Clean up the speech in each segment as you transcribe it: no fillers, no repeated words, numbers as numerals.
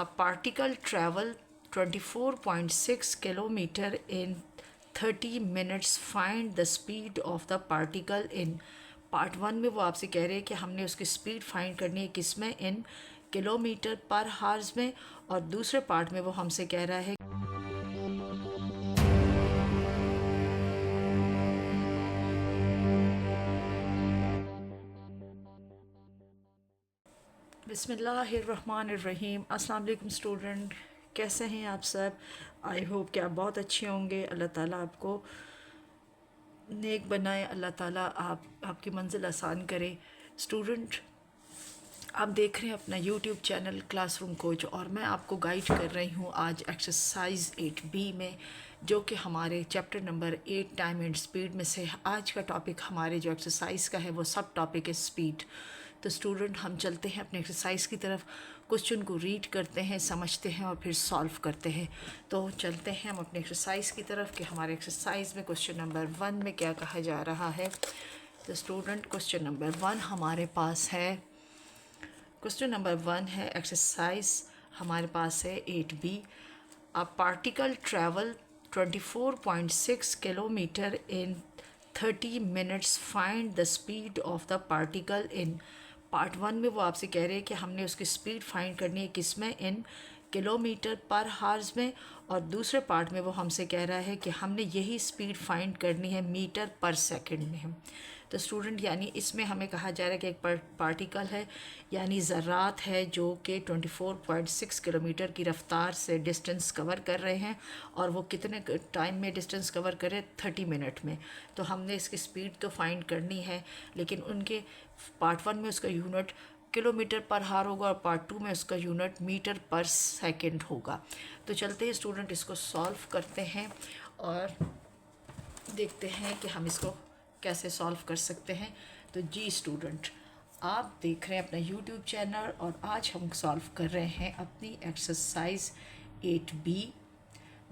A particle travel 24.6 kilometer in 30 minutes. Find the speed of the particle in. Part 1 में वो आपसे कह रहे हैं कि हमने उसकी स्पीड फाइंड करनी है किसमें, इन किलोमीटर पर हार्स में, और दूसरे पार्ट में वो हमसे कह रहा है बिस्मिल्लाहिर्रहमानिर्रहीम। अस्सलाम वालेकुम स्टूडेंट, कैसे हैं आप सब? आई होप कि आप बहुत अच्छे होंगे। अल्लाह ताला आपको नेक बनाए, अल्लाह ताला आपकी मंजिल आसान करे। स्टूडेंट, आप देख रहे हैं अपना यूट्यूब चैनल क्लासरूम कोच, और मैं आपको गाइड कर रही हूँ आज एक्सरसाइज 8B में, जो कि हमारे chapter number 8 time and speed में से आज का टॉपिक हमारे जो एक्सरसाइज का है वो सब टॉपिक है स्पीड। तो स्टूडेंट, हम चलते हैं अपने एक्सरसाइज की तरफ, क्वेश्चन को रीड करते हैं, समझते हैं और फिर सॉल्व करते हैं। तो चलते हैं हम अपने एक्सरसाइज की तरफ कि हमारे एक्सरसाइज में क्वेश्चन नंबर 1 में क्या कहा जा रहा है। तो स्टूडेंट, क्वेश्चन नंबर 1 हमारे पास है, क्वेश्चन नंबर 1 है एक्सरसाइज हमारे पास है 8B। A particle travel 24.6 kilometre in 30 minutes. Find the speed of the particle in. Part 1 में वो आपसे कह रहे हैं कि हमने उसकी स्पीड फाइंड करनी है किसमें, इन किलोमीटर पर हार्स में, और दूसरे पार्ट में वो हमसे कह रहा है कि हमने यही स्पीड फाइंड करनी है मीटर पर सेकंड में। तो स्टूडेंट, यानी इसमें हमें कहा जा रहा है कि एक पार्टिकल है, यानी ज़रात है, जो कि 24.6 किलोमीटर की रफ़्तार से डिस्टेंस कवर कर रहे हैं, और वो कितने टाइम में डिस्टेंस कवर करें, 30 मिनट में। तो हमने इसकी स्पीड तो फाइंड करनी है, लेकिन उनके पार्ट 1 में उसका यूनिट किलोमीटर पर हार होगा और पार्ट 2 में उसका यूनिट मीटर पर सेकंड होगा। तो चलते हैं स्टूडेंट, इसको सॉल्व करते हैं और देखते हैं कि हम इसको कैसे सॉल्व कर सकते हैं। तो जी स्टूडेंट, आप देख रहे हैं अपना यूट्यूब चैनल, और आज हम सॉल्व कर रहे हैं अपनी एक्सरसाइज 8B,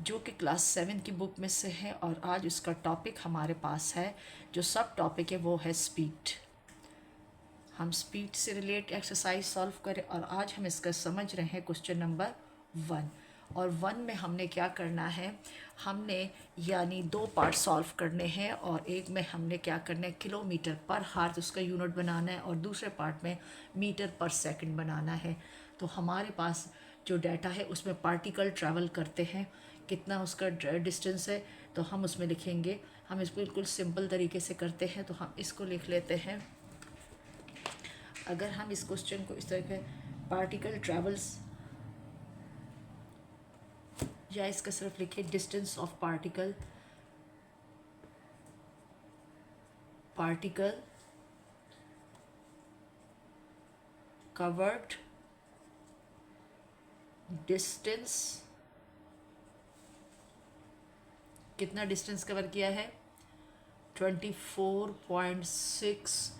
जो कि क्लास 7 की बुक में से है, और आज उसका टॉपिक हमारे पास है, जो सब टॉपिक है वो है स्पीड। हम स्पीड से रिलेट एक्सरसाइज सॉल्व करें, और आज हम इसका समझ रहे हैं क्वेश्चन नंबर 1। और 1 में हमने क्या करना है, हमने यानी 2 पार्ट सॉल्व करने हैं, और एक में हमने क्या करना है, किलोमीटर पर हार्स उसका यूनिट बनाना है, और दूसरे पार्ट में मीटर पर सेकंड बनाना है। तो हमारे पास जो डाटा है उसमें पार्टिकल ट्रैवल करते हैं, कितना उसका डिस्टेंस है, तो हम उसमें लिखेंगे। हम इसको बिल्कुल सिंपल तरीके से करते हैं, तो हम इसको लिख लेते हैं। अगर हम इस क्वेश्चन को इस तरह के पार्टिकल ट्रैवल्स, या इसका सिर्फ लिखे distance of particle, particle covered distance, कितना डिस्टेंस कवर किया है, 24.6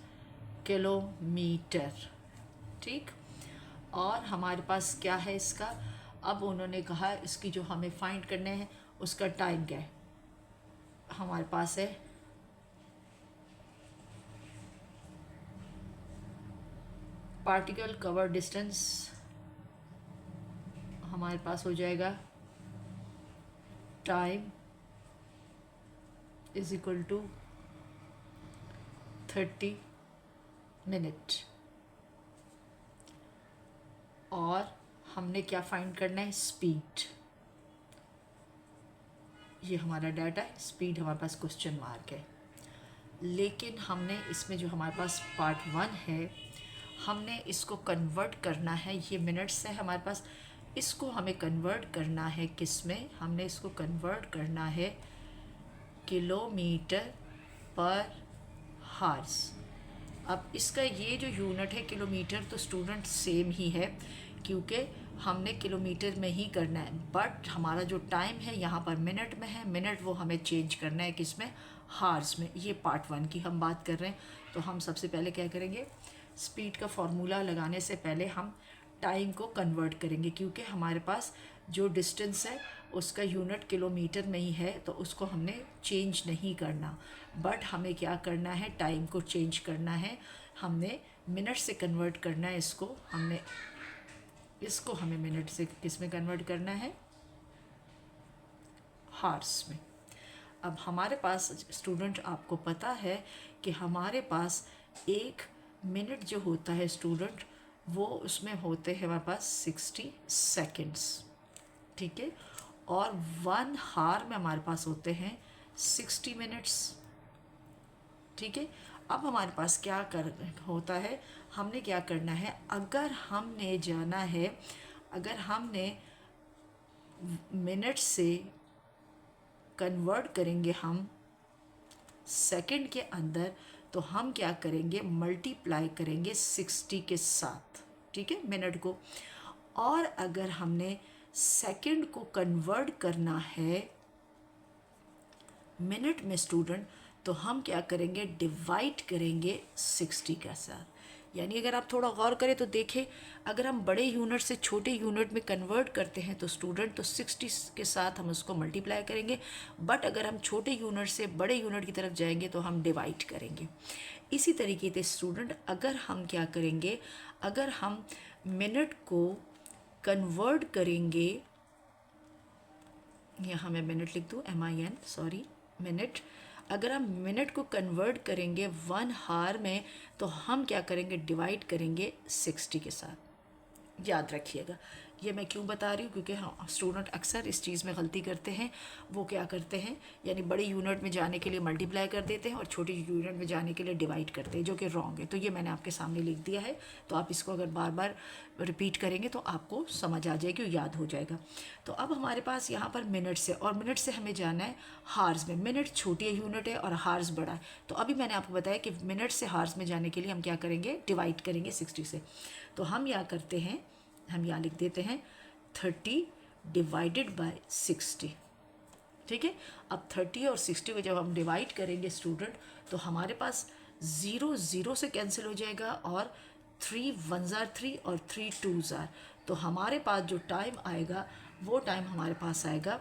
किलोमीटर। ठीक, और हमारे पास क्या है इसका, अब उन्होंने कहा इसकी जो हमें फाइंड करने हैं उसका टाइम क्या है, हमारे पास है पार्टिकल कवर डिस्टेंस, हमारे पास हो जाएगा time is equal to 30 minute, और हमने क्या फाइंड करना है, स्पीड। ये हमारा डाटा है, स्पीड हमारे पास क्वेश्चन मार्क है। लेकिन हमने इसमें जो हमारे पास पार्ट 1 है, हमने इसको कन्वर्ट करना है, ये मिनट्स है हमारे पास, इसको हमें कन्वर्ट करना है किस में, हमने इसको कन्वर्ट करना है किलोमीटर पर हार्स। अब इसका ये जो यूनिट है किलोमीटर, तो स्टूडेंट सेम ही है, क्योंकि हमने किलोमीटर में ही करना है, बट हमारा जो टाइम है यहाँ पर मिनट में है, मिनट वो हमें चेंज करना है किस में, हार्स में। ये पार्ट 1 की हम बात कर रहे हैं। तो हम सबसे पहले क्या करेंगे, स्पीड का फॉर्मूला लगाने से पहले हम टाइम को कन्वर्ट करेंगे, क्योंकि हमारे पास जो डिस्टेंस है उसका यूनिट किलोमीटर में ही है, तो उसको हमने चेंज नहीं करना, बट हमें क्या करना है, टाइम को चेंज करना है, हमने मिनट से कन्वर्ट करना है इसको। हमने इसको हमें मिनट से किस में कन्वर्ट करना है, हार्स में। अब हमारे पास स्टूडेंट, आपको पता है कि हमारे पास एक मिनट जो होता है स्टूडेंट, वो उसमें होते हैं हमारे पास 60 सेकेंड्स, ठीक है। और 1 हार में हमारे पास होते हैं 60 मिनट्स, ठीक है। अब हमारे पास क्या कर होता है, हमने क्या करना है, अगर हमने जाना है, अगर हमने मिनट से कन्वर्ट करेंगे हम सेकंड के अंदर, तो हम क्या करेंगे, मल्टीप्लाई करेंगे 60 के साथ, ठीक है, मिनट को। और अगर हमने सेकंड को कन्वर्ट करना है मिनट में स्टूडेंट, तो हम क्या करेंगे, डिवाइड करेंगे 60 के साथ। यानी अगर आप थोड़ा गौर करें तो देखें, अगर हम बड़े यूनिट से छोटे यूनिट में कन्वर्ट करते हैं तो स्टूडेंट, तो 60 के साथ हम उसको मल्टीप्लाई करेंगे। बट अगर हम छोटे यूनिट से बड़े यूनिट की तरफ जाएंगे तो हम डिवाइड करेंगे। इसी तरीके से स्टूडेंट, अगर हम क्या करेंगे, अगर हम मिनट को कन्वर्ट करेंगे, यहाँ मैं मिनट लिख दूँ, MIN, सॉरी, मिनट। अगर हम मिनट को कन्वर्ट करेंगे 1 हार में, तो हम क्या करेंगे, डिवाइड करेंगे 60 के साथ। याद रखिएगा, ये मैं क्यों बता रही हूँ, क्योंकि हाँ, स्टूडेंट अक्सर इस चीज़ में गलती करते हैं। वो क्या करते हैं, यानी बड़े यूनिट में जाने के लिए मल्टीप्लाई कर देते हैं और छोटे यूनिट में जाने के लिए डिवाइड करते हैं, जो कि रॉन्ग है। तो ये मैंने आपके सामने लिख दिया है, तो आप इसको अगर बार बार रिपीट करेंगे तो आपको समझ आ जाएगी और याद हो जाएगा। तो अब हमारे पास यहाँ पर मिनट से, और मिनट से हमें जाना है हार्स में। मिनट छोटी यूनिट है और हार्स बड़ा है। तो अभी मैंने आपको बताया कि मिनट से हार्स में जाने के लिए हम क्या करेंगे, डिवाइड करेंगे 60 से। तो हम यहाँ करते हैं, हम यहाँ लिख देते हैं 30 डिवाइडेड बाय 60, ठीक है। अब 30 और 60 को जब हम डिवाइड करेंगे स्टूडेंट, तो हमारे पास 0 0 से कैंसिल हो जाएगा, और 3 1s are 3 और 3 2s are। तो हमारे पास जो टाइम आएगा, वो टाइम हमारे पास आएगा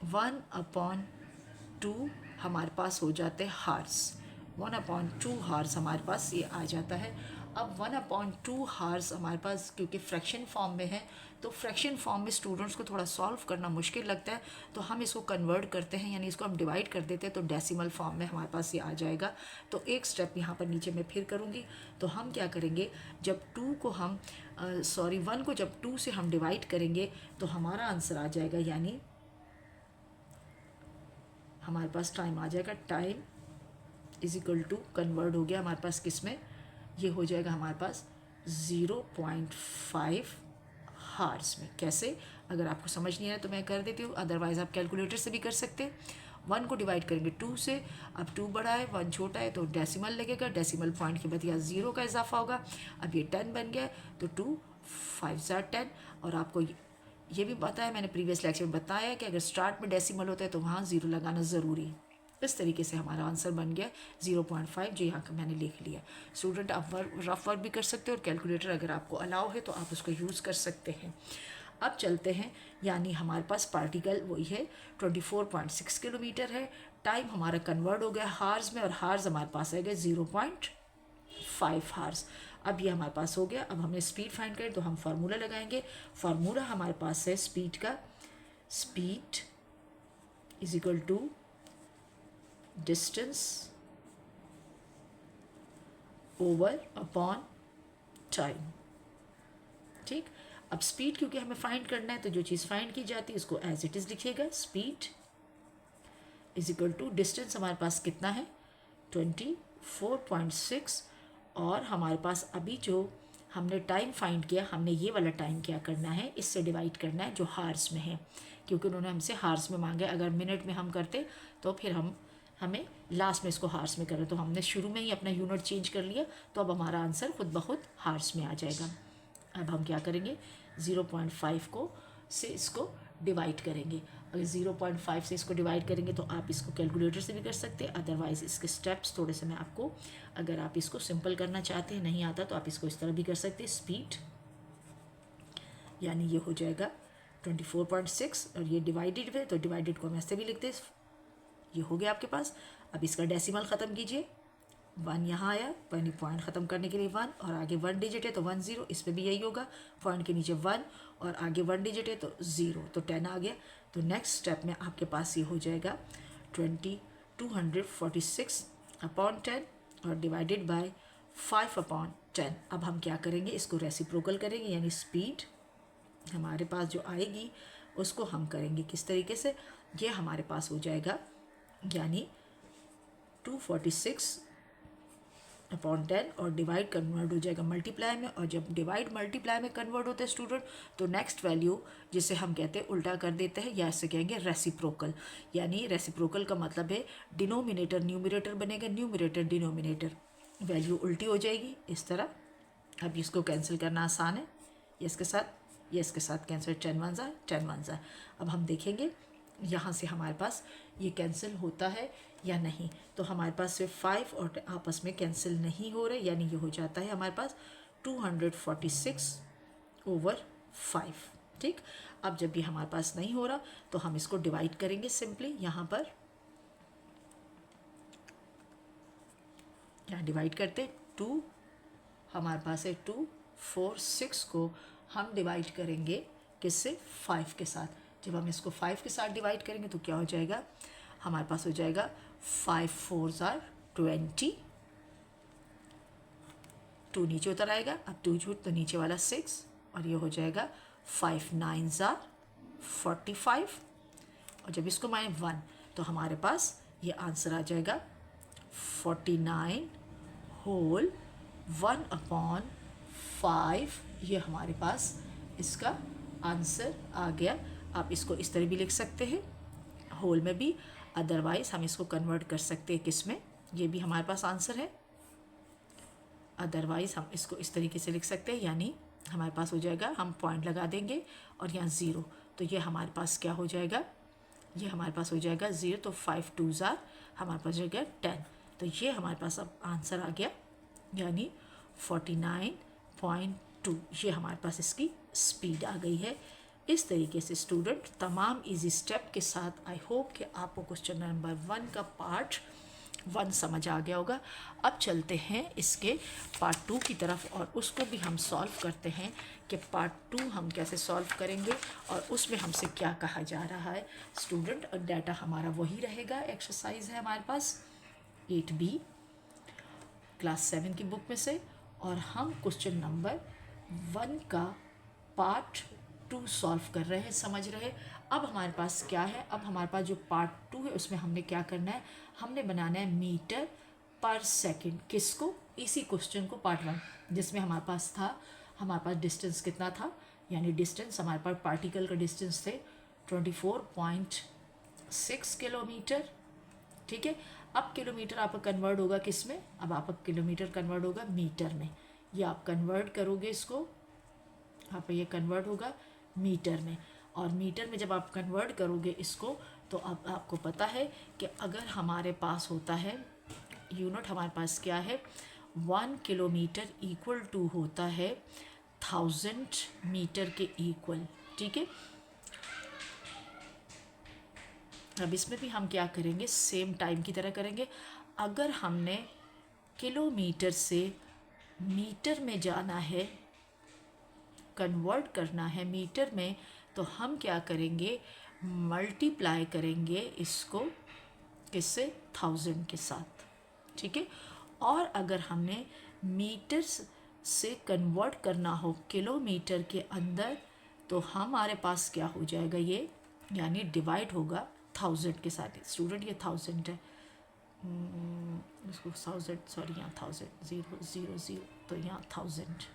1/2 हमारे पास हो जाते हैं हार्स। 1/2 हार्स हमारे पास ये आ जाता है। अब 1/2 हार्स हमारे पास, क्योंकि फ्रैक्शन फॉर्म में है, तो फ्रैक्शन फॉर्म में स्टूडेंट्स को थोड़ा सॉल्व करना मुश्किल लगता है, तो हम इसको कन्वर्ट करते हैं, यानी इसको हम डिवाइड कर देते हैं, तो डेसिमल फॉर्म में हमारे पास ये आ जाएगा। तो एक स्टेप यहाँ पर नीचे मैं फिर करूँगी। तो हम क्या करेंगे, जब 2 को हम 1 को जब 2 से हम डिवाइड करेंगे, तो हमारा आंसर आ जाएगा, यानी हमारे पास टाइम आ जाएगा, time is equal to, convert हो गया हमारे पास किस में, ये हो जाएगा हमारे पास 0.5 हार्स में। कैसे, अगर आपको समझ नहीं आया तो मैं कर देती हूँ, अदरवाइज़ आप कैलकुलेटर से भी कर सकते हैं। 1 को डिवाइड करेंगे 2 से, अब 2 बड़ा है 1 छोटा है, तो डेसिमल लगेगा, डेसिमल पॉइंट के बाद यहाँ 0 का इजाफा होगा। अब ये 10 बन गया, तो 2 5s are 10। और आपको ये भी पता है, मैंने प्रीवियस लेक्चर में बताया कि अगर स्टार्ट में डेसिमल होता है तो वहाँ 0 लगाना ज़रूरी है। इस तरीके से हमारा आंसर बन गया 0.5, जो यहाँ का मैंने लिख लिया। स्टूडेंट, आप रफ वर्क भी कर सकते हो, और कैलकुलेटर अगर आपको अलाउ है तो आप उसको यूज़ कर सकते हैं। अब चलते हैं, यानी हमारे पास पार्टिकल वही है, 24.6 किलोमीटर है। टाइम हमारा कन्वर्ट हो गया हार्स में, और हार्स हमारे पास आ गए 0.5 हार्स। अब ये हमारे पास हो गया। अब हमने स्पीड फाइंड करें, तो हम फार्मूला लगाएंगे। फार्मूला हमारे पास है स्पीड का, speed is equal to distance over upon time, ठीक। अब स्पीड क्योंकि हमें फाइंड करना है, तो जो चीज़ फाइंड की जाती है उसको एज इट इज़ लिखिएगा। Speed is equal to distance, हमारे पास कितना है 24.6, और हमारे पास अभी जो हमने टाइम फाइंड किया, हमने ये वाला टाइम क्या करना है, इससे डिवाइड करना है जो हार्स में है, क्योंकि उन्होंने हमसे हार्स में मांगे। अगर मिनट में हम करते तो फिर हमें लास्ट में इसको हार्स में करें, तो हमने शुरू में ही अपना यूनिट चेंज कर लिया, तो अब हमारा आंसर खुद ब खुद हार्स में आ जाएगा। अब हम क्या करेंगे, 0.5 को से इसको डिवाइड करेंगे। अगर 0.5 से इसको डिवाइड करेंगे तो आप इसको कैलकुलेटर से भी कर सकते हैं, अदरवाइज़ इसके स्टेप्स थोड़े से मैं आपको, अगर आप इसको सिंपल करना चाहते हैं, नहीं आता तो आप इसको इस तरह भी कर सकते हैं। स्पीड यानी ये हो जाएगा 24.6, और ये डिवाइडेड है, तो डिवाइडेड को हम ऐसे भी लिखते हैं। ये हो गया आपके पास। अब इसका डेसिमल ख़त्म कीजिए, 1 यहाँ आया, यानी पॉइंट ख़त्म करने के लिए 1, और आगे 1 डिजिट है तो 1 0, इस पर भी यही होगा, पॉइंट के नीचे 1 और आगे 1 डिजिट है तो 0, तो 10 आ गया। तो नेक्स्ट स्टेप में आपके पास ये हो जाएगा 246/10 और डिवाइडेड बाय 5/10। अब हम क्या करेंगे, इसको रेसिप्रोकल करेंगे, यानी स्पीड हमारे पास जो आएगी उसको हम करेंगे किस तरीके से, ये हमारे पास हो जाएगा यानी 246/10 और डिवाइड कन्वर्ट हो जाएगा मल्टीप्लाई में, और जब डिवाइड मल्टीप्लाई में कन्वर्ट होता है स्टूडेंट तो नेक्स्ट वैल्यू जिसे हम कहते हैं उल्टा कर देते हैं, या इसे कहेंगे रेसिप्रोकल। यानी रेसिप्रोकल का मतलब है डिनोमिनेटर न्यूमरेटर बनेगा, न्यूमरेटर डिनोमिनेटर, वैल्यू उल्टी हो जाएगी इस तरह। अब इसको कैंसिल करना आसान है, ये इसके साथ कैंसिल, 10 1 ज़ा 10 1 ज़ा। अब हम देखेंगे यहाँ से हमारे पास ये कैंसिल होता है या नहीं, तो हमारे पास सिर्फ 5 और आपस में कैंसिल नहीं हो रहे, यानी ये हो जाता है हमारे पास 246/5। ठीक, अब जब ये हमारे पास नहीं हो रहा तो हम इसको डिवाइड करेंगे सिंपली, यहाँ डिवाइड करते 2, हमारे पास है 2 4 6 को हम डिवाइड करेंगे किससे, 5 के साथ। जब हम इसको 5 के साथ डिवाइड करेंगे तो क्या हो जाएगा, हमारे पास हो जाएगा 5 4 ज़ार 20, 2 नीचे उतर आएगा, अब 2 झूठ तो नीचे वाला 6, और ये हो जाएगा 5 9 ज़ार 45, और जब इसको माने 1 तो हमारे पास ये आंसर आ जाएगा 49 होल 1/5। ये हमारे पास इसका आंसर आ गया। आप इसको इस तरह भी लिख सकते हैं होल में भी, अदरवाइज हम इसको कन्वर्ट कर सकते हैं किस में, ये भी हमारे पास आंसर है। अदरवाइज हम इसको इस तरीके से लिख सकते हैं, यानी हमारे पास हो जाएगा, हम पॉइंट लगा देंगे और यहाँ 0, तो ये हमारे पास क्या हो जाएगा, ये हमारे पास हो जाएगा 0, तो 5 2 ज़ार हमारे पास हो जाएगा 10, तो ये हमारे पास अब आंसर आ गया, यानी 49.2। ये हमारे पास इसकी स्पीड आ गई है। इस तरीके से स्टूडेंट तमाम इजी स्टेप के साथ, आई होप कि आपको क्वेश्चन नंबर 1 का पार्ट 1 समझ आ गया होगा। अब चलते हैं इसके पार्ट 2 की तरफ, और उसको भी हम सॉल्व करते हैं कि पार्ट 2 हम कैसे सॉल्व करेंगे और उसमें हमसे क्या कहा जा रहा है स्टूडेंट। और डाटा हमारा वही रहेगा, एक्सरसाइज है हमारे पास 8B क्लास 7 की बुक में से, और हम क्वेश्चन नंबर 1 का पार्ट 2 सॉल्व कर रहे हैं, समझ रहे हैं। अब हमारे पास क्या है, अब हमारे पास जो पार्ट 2 है उसमें हमने क्या करना है, हमने बनाना है मीटर पर सेकंड। किसको, इसी क्वेश्चन को पार्ट 1 जिसमें हमारे पास था, हमारे पास डिस्टेंस कितना था, यानी डिस्टेंस हमारे पास पार्टिकल का डिस्टेंस थे 24.6 किलोमीटर। ठीक है, अब किलोमीटर आपका कन्वर्ट होगा किस में, अब आपका किलोमीटर कन्वर्ट होगा मीटर में, ये आप कन्वर्ट करोगे इसको, आप ये कन्वर्ट होगा मीटर में, और मीटर में जब आप कन्वर्ट करोगे इसको तो अब आपको पता है कि अगर हमारे पास होता है यूनिट, हमारे पास क्या है, 1 किलोमीटर इक्वल टू होता है 1000 मीटर के इक्वल। ठीक है, अब इसमें भी हम क्या करेंगे, सेम टाइम की तरह करेंगे। अगर हमने किलोमीटर से मीटर में जाना है, कन्वर्ट करना है मीटर में, तो हम क्या करेंगे, मल्टीप्लाई करेंगे इसको किससे, 1000 के साथ। ठीक है, और अगर हमने मीटर से कन्वर्ट करना हो किलोमीटर के अंदर, तो हमारे पास क्या हो जाएगा ये, यानी डिवाइड होगा 1000 के साथ। स्टूडेंट ये 1000 है, इसको 1000, सॉरी यहाँ 1000 0 0 0, तो यहाँ 1000।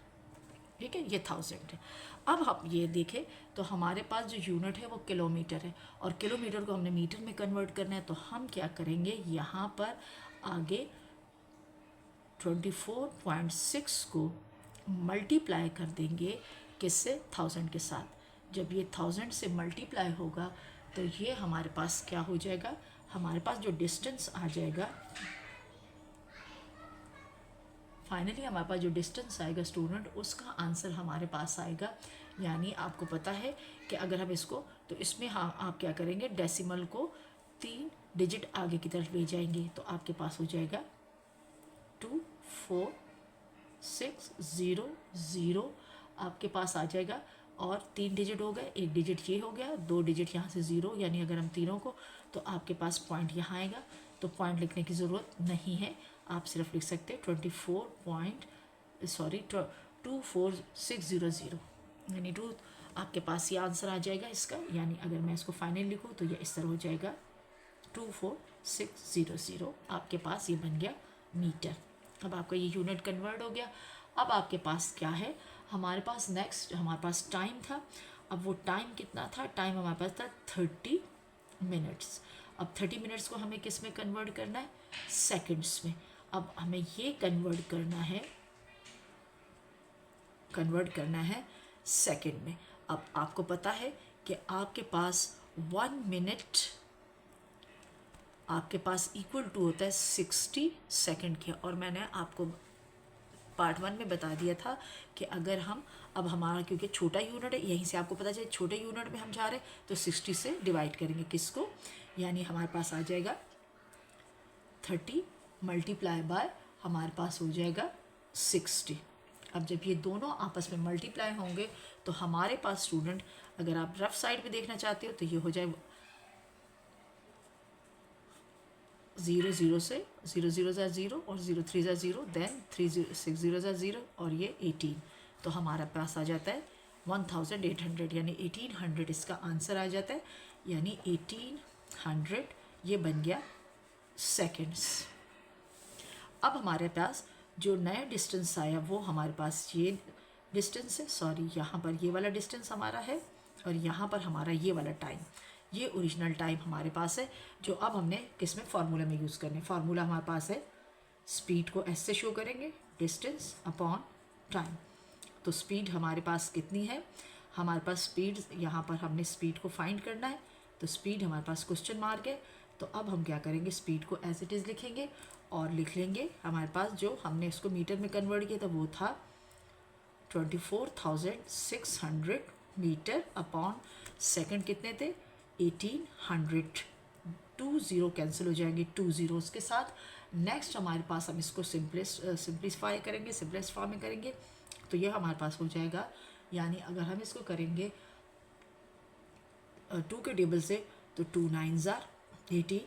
ठीक है, ये 1000 है। अब हम ये देखें तो हमारे पास जो यूनिट है वो किलोमीटर है, और किलोमीटर को हमने मीटर में कन्वर्ट करना है, तो हम क्या करेंगे, यहाँ पर आगे 24.6 को मल्टीप्लाई कर देंगे किससे, 1000 के साथ। जब ये 1000 से मल्टीप्लाई होगा तो ये हमारे पास क्या हो जाएगा, हमारे पास जो डिस्टेंस आ जाएगा, फाइनली हमारे पास जो डिस्टेंस आएगा स्टूडेंट, उसका आंसर हमारे पास आएगा। यानी आपको पता है कि अगर हम इसको, तो इसमें हाँ आप क्या करेंगे, डेसिमल को 3 डिजिट आगे की तरफ ले जाएंगे, तो आपके पास हो जाएगा 2460 आपके पास आ जाएगा। और 3 डिजिट हो गए, 1 डिजिट ये हो गया, 2 डिजिट यहाँ से 0, यानी अगर हम तीनों को, तो आपके पास पॉइंट यहाँ आएगा। तो पॉइंट लिखने की ज़रूरत नहीं है, आप सिर्फ लिख सकते हैं 24600, यानी आपके पास ये आंसर आ जाएगा इसका। यानी अगर मैं इसको फाइनल लिखूँ तो ये इस तरह हो जाएगा 24600, आपके पास ये बन गया मीटर। अब आपका ये यूनिट कन्वर्ट हो गया। अब आपके पास क्या है, हमारे पास नेक्स्ट हमारे पास टाइम था। अब वो टाइम कितना था, टाइम हमारे पास था 30 मिनट्स। अब 30 मिनट्स को हमें किस में कन्वर्ट करना है, सेकंड्स में। अब हमें ये कन्वर्ट करना है सेकंड में। अब आपको पता है कि आपके पास 1 मिनट आपके पास इक्वल टू होता है 60 सेकंड के। और मैंने आपको पार्ट 1 में बता दिया था कि अगर हम, अब हमारा क्योंकि छोटा यूनिट है, यहीं से आपको पता चले छोटे यूनिट में हम जा रहे हैं, तो 60 से डिवाइड करेंगे किसको, यानी हमारे पास आ जाएगा 30 मल्टीप्लाई बाय हमारे पास हो जाएगा 60। अब जब ये दोनों आपस में मल्टीप्लाई होंगे तो हमारे पास स्टूडेंट, अगर आप रफ साइड पे देखना चाहते हो तो ये हो जाए 0 0 से 0 0 ज़ा 0 और 0 3 ज़ा 0, देन 3 6 0 ज़ा 0 और ये 18। तो हमारा पास आ जाता है 1800, यानी 1800 इसका आंसर आ जाता है, यानी 1800 ये बन गया सेकंड्स। अब हमारे पास जो नया डिस्टेंस आया वो हमारे पास ये डिस्टेंस है, सॉरी यहाँ पर ये वाला डिस्टेंस हमारा है और यहाँ पर हमारा ये वाला टाइम, ये ओरिजिनल टाइम हमारे पास है, जो अब हमने किस में फार्मूला में यूज़ करने। फार्मूला हमारे पास है, स्पीड को ऐसे शो करेंगे, डिस्टेंस अपॉन टाइम। तो स्पीड हमारे पास कितनी है, हमारे पास स्पीड, यहाँ पर हमने स्पीड को फाइंड करना है, तो स्पीड हमारे पास क्वेश्चन मार्क है। तो अब हम क्या करेंगे, स्पीड को एज इट इज़ लिखेंगे और लिख लेंगे हमारे पास जो हमने इसको मीटर में कन्वर्ट किया था वो था 24,600 मीटर अपॉन सेकंड कितने थे 1800। 2 0 कैंसिल हो जाएंगे 2 ज़ीरोज़ के साथ। नेक्स्ट हमारे पास हम इसको सिंप्लीफाई करेंगे, सिंपलेस्ट फॉर्म में करेंगे, तो ये हमारे पास हो जाएगा, यानी अगर हम इसको करेंगे 2 के टेबल से तो 2 9 ज़ार 18,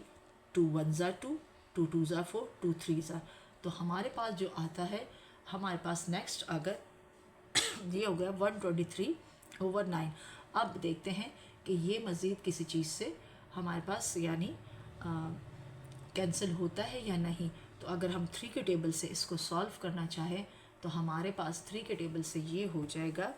2 1 ज़ार 2, 2 2 ज़ार 4, 2 3 ज़ार। तो हमारे पास जो आता है, हमारे पास नेक्स्ट अगर ये हो गया 123/9। अब देखते हैं कि ये मज़ीद किसी चीज़ से हमारे पास यानी कैंसिल होता है या नहीं। तो अगर हम 3 के टेबल से इसको सॉल्व करना चाहें तो हमारे पास 3 के टेबल से ये हो जाएगा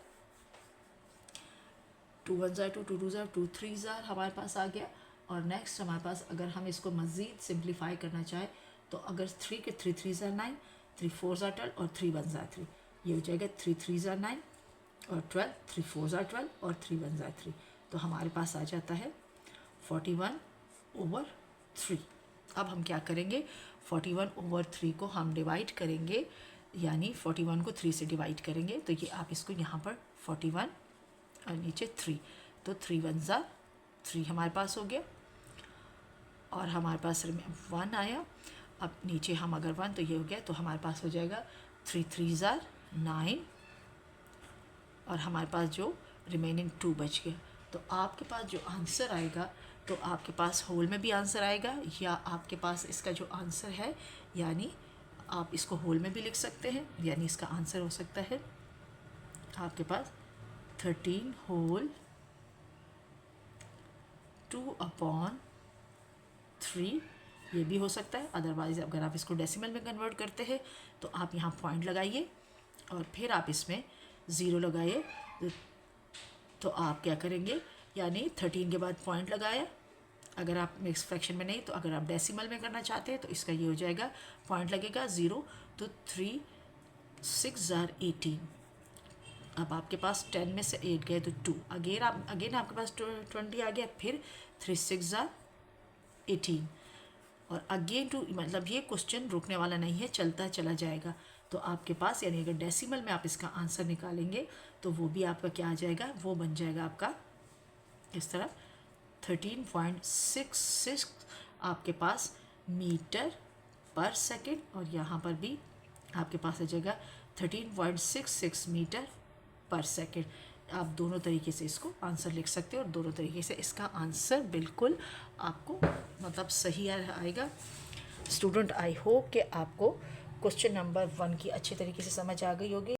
2 1 ज़ार 2, 2 2 ज़ार 2, 3 ज़ार हमारे पास आ गया। और नेक्स्ट हमारे पास अगर हम इसको मज़ीद सिंप्लीफाई करना चाहें तो अगर 3 के 3 3 ज़ार 9, 3 4 ज़ार 12 और 3 1 ज़ार 3, ये हो जाएगा 3 3 ज़ार 9 और 12, 3 4 ज़ार 12 और 3 1 ज़ार 3। तो हमारे पास आ जाता है 41/3। अब हम क्या करेंगे, 41/3 को हम डिवाइड करेंगे, यानी 41 को 3 से डिवाइड करेंगे, तो ये आप इसको यहाँ पर 41 और नीचे 3, तो 3 1 ज़ार 3 हमारे पास हो गया और हमारे पास 1 आया। अब नीचे हम अगर 1 तो ये हो गया, तो हमारे पास हो जाएगा 3 3 ज़ार 9 और हमारे पास जो रिमेनिंग 2 बच गया। तो आपके पास जो आंसर आएगा, तो आपके पास होल में भी आंसर आएगा, या आपके पास इसका जो आंसर है, यानी आप इसको होल में भी लिख सकते हैं, यानी इसका आंसर हो सकता है आपके पास 13 होल 2/3, ये भी हो सकता है। अदरवाइज़ अगर आप इसको डेसिमल में कन्वर्ट करते हैं तो आप यहाँ पॉइंट लगाइए और फिर आप इसमें 0 लगाइए, तो आप क्या करेंगे, यानी 13 के बाद पॉइंट लगाया। अगर आप मिक्स फ्रैक्शन में नहीं, तो अगर आप डेसिमल में करना चाहते हैं तो इसका ये हो जाएगा, पॉइंट लगेगा 0, तो 3 6 ज़ार 18। अब आपके पास 10 में से 8 गए तो 2, अगेन आपके पास 20 आ गया, फिर 3 6 ज़ार 18 और अगेन 2, मतलब ये क्वेश्चन रुकने वाला नहीं है, चलता चला जाएगा। तो आपके पास यानी अगर डेसिमल में आप इसका आंसर निकालेंगे तो वो भी आपका क्या आ जाएगा, वो बन जाएगा आपका इस तरह 13.66 आपके पास मीटर पर सेकंड, और यहाँ पर भी आपके पास आ जाएगा 13.66 मीटर पर सेकेंड। आप दोनों तरीके से इसको आंसर लिख सकते हो और दोनों तरीके से इसका आंसर बिल्कुल आपको मतलब सही आएगा। स्टूडेंट, आई होप कि आपको क्वेश्चन नंबर 1 की अच्छी तरीके से समझ आ गई होगी।